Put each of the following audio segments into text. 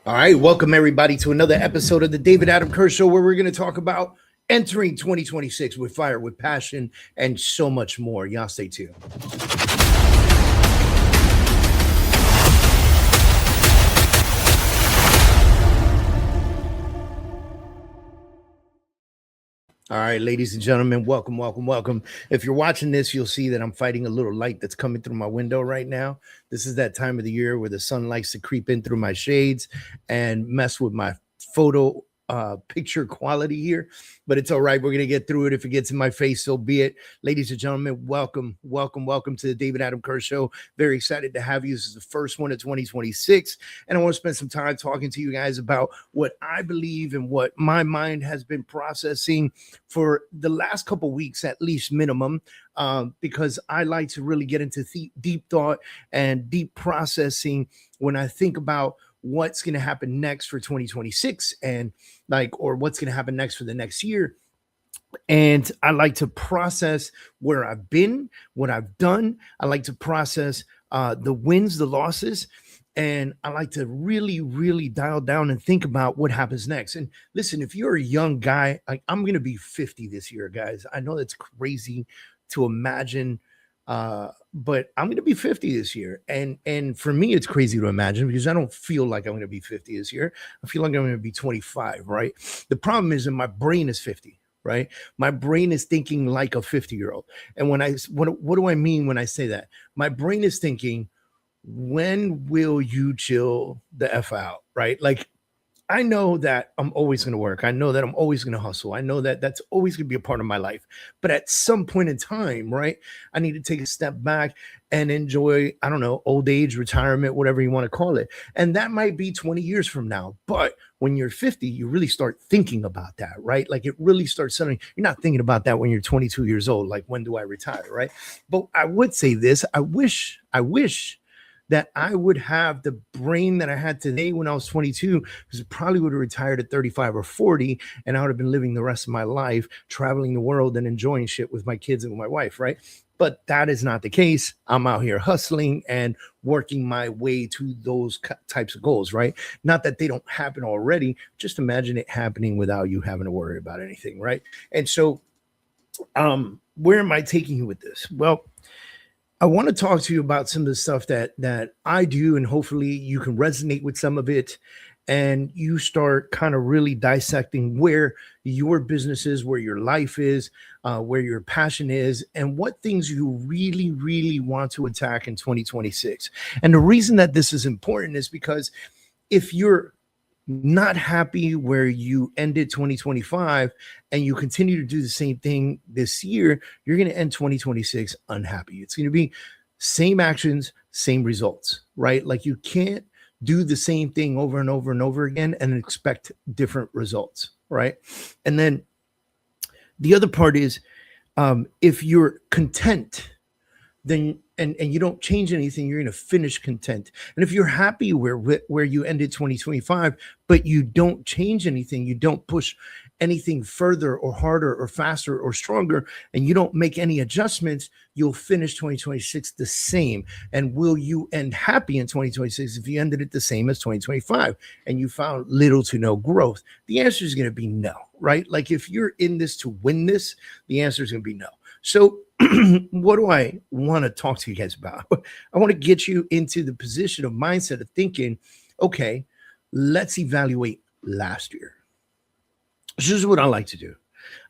All right, welcome everybody to another episode of the David Adam Kurz Show, where we're going to talk about entering 2026 with fire, with passion, and so much more. Y'all stay tuned. All right, ladies and gentlemen, welcome, welcome, welcome. If you're watching this, you'll see that I'm fighting a little light that's coming through my window right now. This is that time of the year where the sun likes to creep in through my shades and mess with my photo picture quality here, but it's all right. We're going to get through it. If it gets in my face, so be it. Ladies and gentlemen, welcome, welcome, welcome to the David Adam Kurz Show. Very excited to have you. This is the first one of 2026, and I want to spend some time talking to you guys about what I believe and what my mind has been processing for the last couple weeks, at least minimum, because I like to really get into deep thought and deep processing when I think about what's going to happen next for 2026 and or what's going to happen next for the next year. And I like to process where I've been, what I've done. I like to process the wins, the losses. And I like to really, really dial down and think about what happens next. And listen, if you're a young guy, I'm going to be 50 this year, guys. I know that's crazy to imagine, but I'm going to be 50 this year. And for me, it's crazy to imagine because I don't feel like I'm going to be 50 this year. I feel like I'm going to be 25, right? The problem is that my brain is 50, right? My brain is thinking like a 50-year-old. And what do I mean when I say that? My brain is thinking, when will you chill the F out, right? Like, I know that I'm always going to work. I know that I'm always going to hustle. I know that that's always going to be a part of my life. But at some point in time, right, I need to take a step back and enjoy, I don't know, old age, retirement, whatever you want to call it. And that might be 20 years from now. But when you're 50, you really start thinking about that, right? Like it really starts suddenly, you're not thinking about that when you're 22 years old. Like, when do I retire, right? But I would say this, I wish that I would have the brain that I had today when I was 22, because I probably would have retired at 35 or 40, and I would have been living the rest of my life, traveling the world and enjoying shit with my kids and with my wife, right? But that is not the case. I'm out here hustling and working my way to those types of goals, right? Not that they don't happen already. Just imagine it happening without you having to worry about anything, right? And so where am I taking you with this? Well, I want to talk to you about some of the stuff that I do, and hopefully you can resonate with some of it and you start kind of really dissecting where your business is, where your life is, where your passion is, and what things you really, really want to attack in 2026. And the reason that this is important is because if you're not happy where you ended 2025 and you continue to do the same thing this year, you're going to end 2026 unhappy. It's going to be same actions, same results, right? Like, you can't do the same thing over and over and over again and expect different results, right? And then the other part is, if you're content, then and you don't change anything, you're going to finish content. And if you're happy where you ended 2025, but you don't change anything, you don't push anything further or harder or faster or stronger, and you don't make any adjustments, you'll finish 2026 the same. And will you end happy in 2026 if you ended it the same as 2025 and you found little to no growth? The answer is going to be no, right? Like, if you're in this to win this, the answer is going to be no. So what do I want to talk to you guys about? I want to get you into the position of mindset of thinking, okay, let's evaluate last year. This is what I like to do.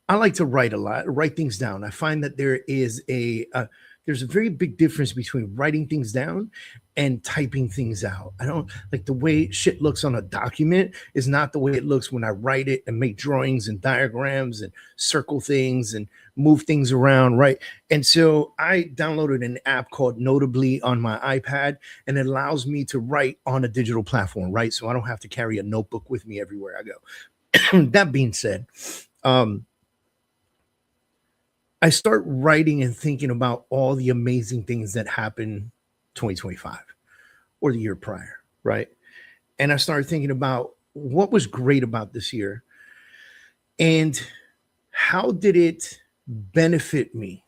I like to write things down. I find that there is there's a very big difference between writing things down and typing things out. I don't like the way shit looks on a document is not the way it looks when I write it and make drawings and diagrams and circle things and move things around, right? And so I downloaded an app called Notably on my iPad, and it allows me to write on a digital platform, right? So I don't have to carry a notebook with me everywhere I go. That being said, I start writing and thinking about all the amazing things that happened 2025 or the year prior, right? And I started thinking about what was great about this year and how did it benefit me,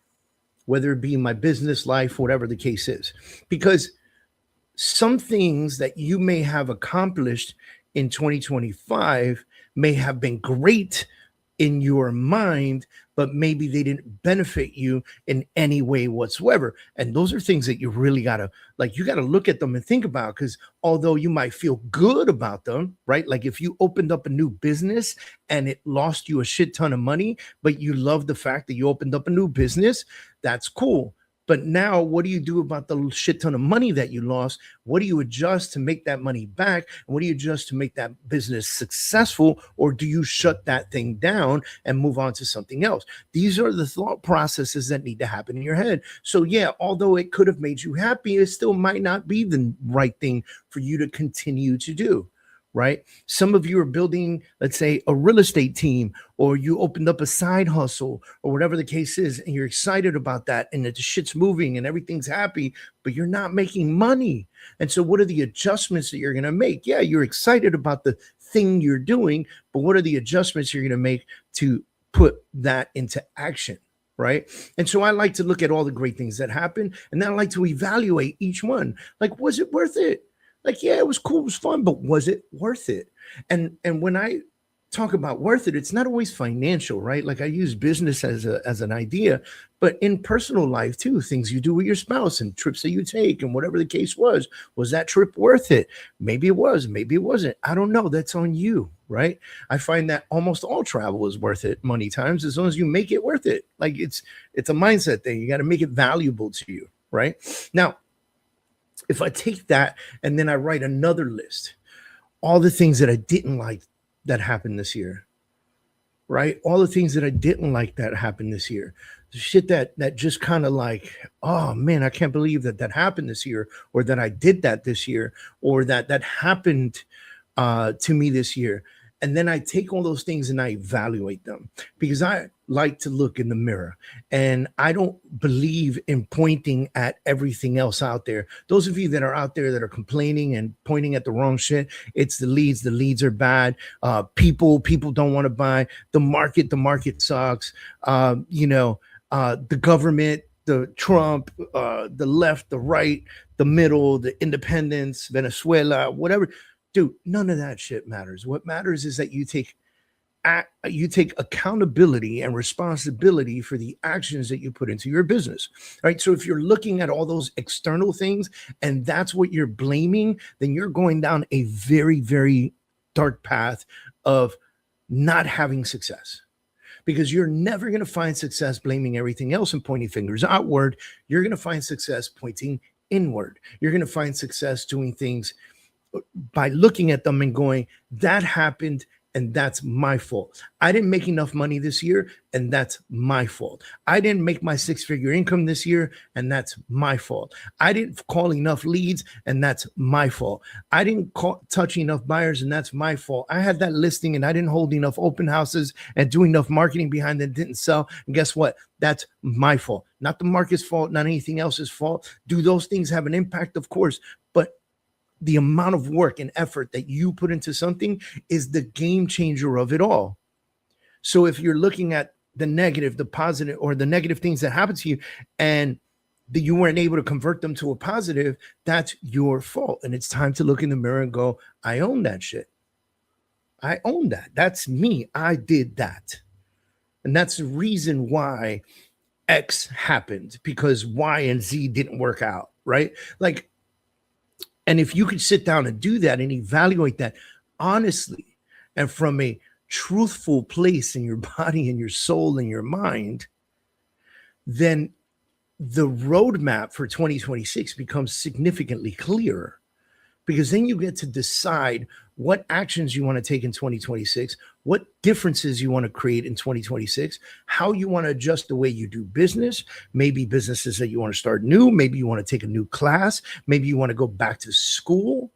whether it be my business life, whatever the case is. Because some things that you may have accomplished in 2025 may have been great in your mind, but maybe they didn't benefit you in any way whatsoever. And those are things that you really gotta you gotta look at them and think about, because although you might feel good about them, right? Like if you opened up a new business and it lost you a shit ton of money, but you love the fact that you opened up a new business, that's cool. But now, what do you do about the shit ton of money that you lost? What do you adjust to make that money back? And what do you adjust to make that business successful? Or do you shut that thing down and move on to something else? These are the thought processes that need to happen in your head. So yeah, although it could have made you happy, it still might not be the right thing for you to continue to do. Right? Some of you are building, let's say, a real estate team, or you opened up a side hustle, or whatever the case is, and you're excited about that, and the shit's moving and everything's happy, but you're not making money. And so what are the adjustments that you're going to make? Yeah, you're excited about the thing you're doing, but what are the adjustments you're going to make to put that into action? Right? And so I like to look at all the great things that happen, and then I like to evaluate each one. Like, was it worth it? Like, yeah, it was cool, it was fun, but was it worth it? And when I talk about worth it, it's not always financial, right? Like I use business as an idea, but in personal life too, things you do with your spouse and trips that you take and whatever the case was that trip worth it? Maybe it was, maybe it wasn't. I don't know. That's on you, right? I find that almost all travel is worth it many times, as long as you make it worth it. Like it's a mindset thing. You got to make it valuable to you, right? Now, if I take that and then I write another list, all the things that I didn't like that happened this year, right? All the things that I didn't like that happened this year, the shit that just kind of like, oh man, I can't believe that happened this year, or that I did that this year, or that happened to me this year. And then I take all those things and I evaluate them, because I like to look in the mirror, and I don't believe in pointing at everything else out there. Those of you that are out there that are complaining and pointing at the wrong shit, it's the leads. The leads are bad. People don't want to buy. The market sucks. The government, the Trump, the left, the right, the middle, the independents, Venezuela, whatever. Dude, none of that shit matters. What matters is that you take accountability and responsibility for the actions that you put into your business. Right? So if you're looking at all those external things and that's what you're blaming, then you're going down a very, very dark path of not having success. Because you're never going to find success blaming everything else and pointing fingers outward. You're going to find success pointing inward. You're going to find success doing things by looking at them and going, that happened and that's my fault. I didn't make enough money this year and that's my fault. I didn't make my 6-figure income this year and that's my fault. I didn't call enough leads and that's my fault. I didn't touch enough buyers and that's my fault. I had that listing and I didn't hold enough open houses and do enough marketing behind that didn't sell. And guess what? That's my fault. Not the market's fault, not anything else's fault. Do those things have an impact? Of course, but the amount of work and effort that you put into something is the game changer of it all. So if you're looking at the negative, the positive, or the negative things that happen to you, and that you weren't able to convert them to a positive, that's your fault. And it's time to look in the mirror and go, I own that shit. I own that. That's me. I did that. And that's the reason why X happened, because Y and Z didn't work out, right? Like, and if you could sit down and do that and evaluate that honestly and from a truthful place in your body and your soul and your mind, then the roadmap for 2026 becomes significantly clearer, because then you get to decide what actions you want to take in 2026, what differences you want to create in 2026, how you want to adjust the way you do business, maybe businesses that you want to start new, maybe you want to take a new class, maybe you want to go back to school,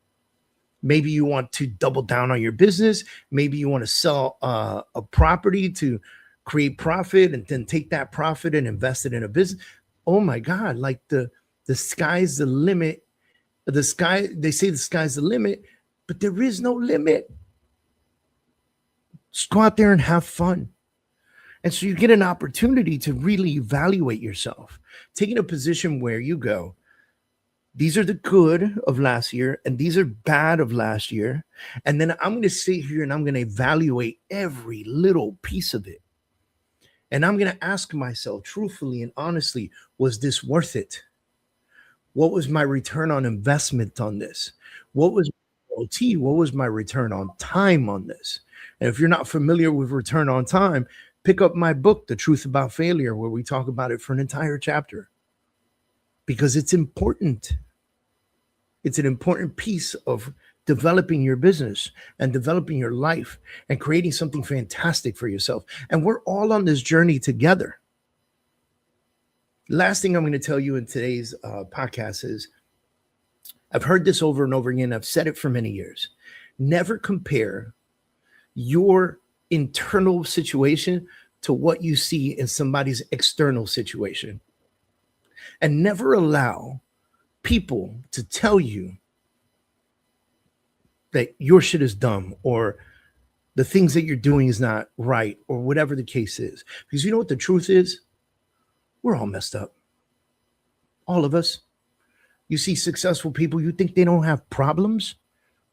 maybe you want to double down on your business, maybe you want to sell a property to create profit and then take that profit and invest it in a business. Oh my God, like the sky's the limit. They say the sky's the limit, but there is no limit. Just go out there and have fun. And so you get an opportunity to really evaluate yourself, taking a position where you go, These are the good of last year, and these are bad of last year. And then I'm going to sit here and I'm going to evaluate every little piece of it. And I'm going to ask myself truthfully and honestly, was this worth it? What was my return on investment on this? What was OT? What was my return on time on this? And if you're not familiar with return on time, pick up my book, The Truth About Failure, where we talk about it for an entire chapter, because it's important. It's an important piece of developing your business and developing your life and creating something fantastic for yourself. And we're all on this journey together. Last thing I'm going to tell you in today's podcast is, I've heard this over and over again. I've said it for many years. Never compare your internal situation to what you see in somebody's external situation. And never allow people to tell you that your shit is dumb or the things that you're doing is not right or whatever the case is. Because you know what the truth is? We're all messed up. All of us. You see successful people, you think they don't have problems?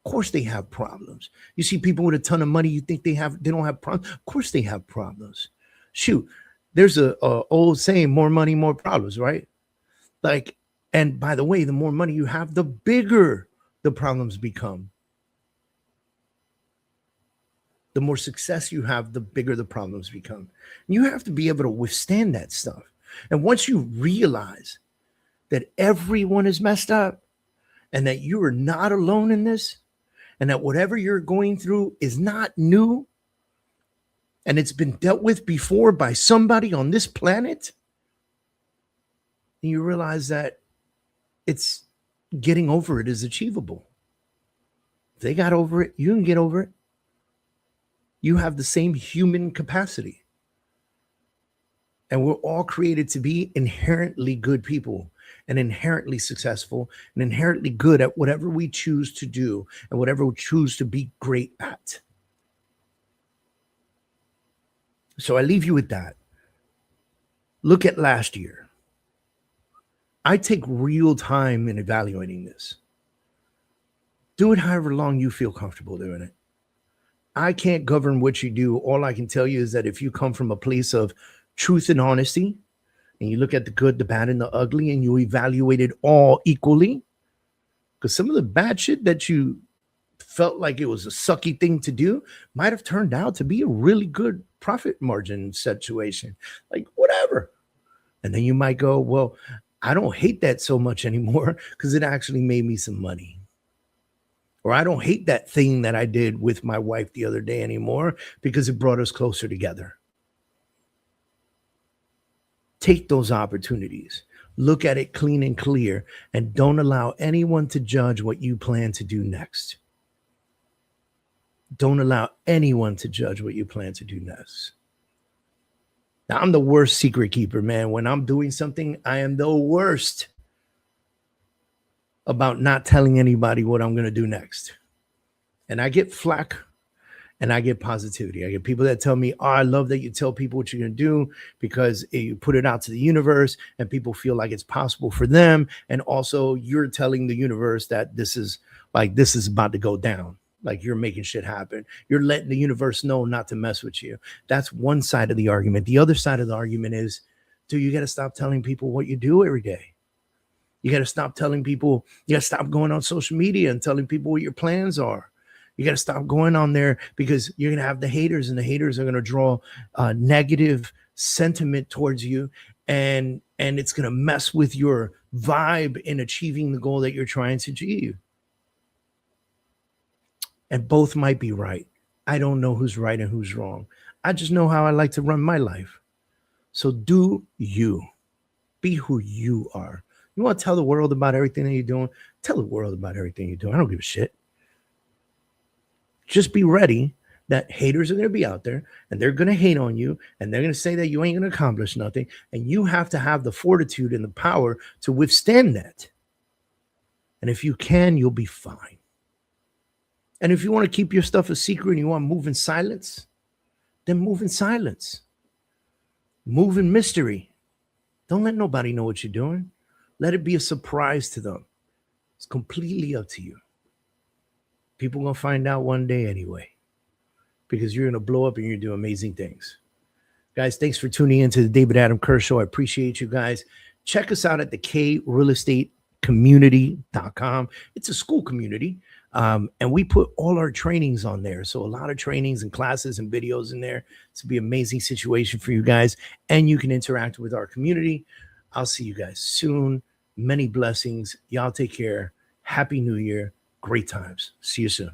Of course they have problems. You see people with a ton of money, you think they don't have problems? Of course they have problems. Shoot, there's a old saying, more money, more problems, right? Like, and by the way, the more money you have, the bigger the problems become. The more success you have, the bigger the problems become. You have to be able to withstand that stuff. And once you realize that everyone is messed up and that you are not alone in this, and that whatever you're going through is not new and it's been dealt with before by somebody on this planet, and you realize that it's getting over it is achievable. If they got over it, you can get over it. You have the same human capacity. And we're all created to be inherently good people and inherently successful and inherently good at whatever we choose to do and whatever we choose to be great at. So I leave you with that. Look at last year. I take real time in evaluating this. Do it however long you feel comfortable doing it. I can't govern what you do. All I can tell you is that if you come from a place of truth and honesty, and you look at the good, the bad, and the ugly, and you evaluate it all equally, because some of the bad shit that you felt like it was a sucky thing to do might have turned out to be a really good profit margin situation, like whatever. And then you might go, well, I don't hate that so much anymore because it actually made me some money. Or I don't hate that thing that I did with my wife the other day anymore because it brought us closer together. Take those opportunities. Look at it clean and clear, and don't allow anyone to judge what you plan to do next. Don't allow anyone to judge what you plan to do next. Now, I'm the worst secret keeper, man. When I'm doing something, I am the worst about not telling anybody what I'm going to do next. And I get flack and I get positivity. I get people that tell me, oh, I love that you tell people what you're going to do because you put it out to the universe and people feel like it's possible for them. And also you're telling the universe that this is about to go down. Like you're making shit happen. You're letting the universe know not to mess with you. That's one side of the argument. The other side of the argument is, dude, you got to stop telling people what you do every day. You got to stop telling people, you got to stop going on social media and telling people what your plans are. You got to stop going on there because you're going to have the haters, and the haters are going to draw negative sentiment towards you. And it's going to mess with your vibe in achieving the goal that you're trying to achieve. And both might be right. I don't know who's right and who's wrong. I just know how I like to run my life. So do you. Be who you are. You want to tell the world about everything that you're doing? Tell the world about everything you're doing. I don't give a shit. Just be ready that haters are going to be out there and they're going to hate on you and they're going to say that you ain't going to accomplish nothing. And you have to have the fortitude and the power to withstand that. And if you can, you'll be fine. And if you want to keep your stuff a secret and you want to move in silence, then move in silence. Move in mystery. Don't let nobody know what you're doing. Let it be a surprise to them. It's completely up to you. People going to find out one day anyway, because you're going to blow up and you're doing amazing things. Guys, thanks for tuning into the David Adam Kurz Show. I appreciate you guys. Check us out at the KRealEstateCommunity.com. It's a school community, and we put all our trainings on there. So a lot of trainings and classes and videos in there. It's going to be an amazing situation for you guys, and you can interact with our community. I'll see you guys soon. Many blessings. Y'all take care. Happy New Year. Great times. See you soon.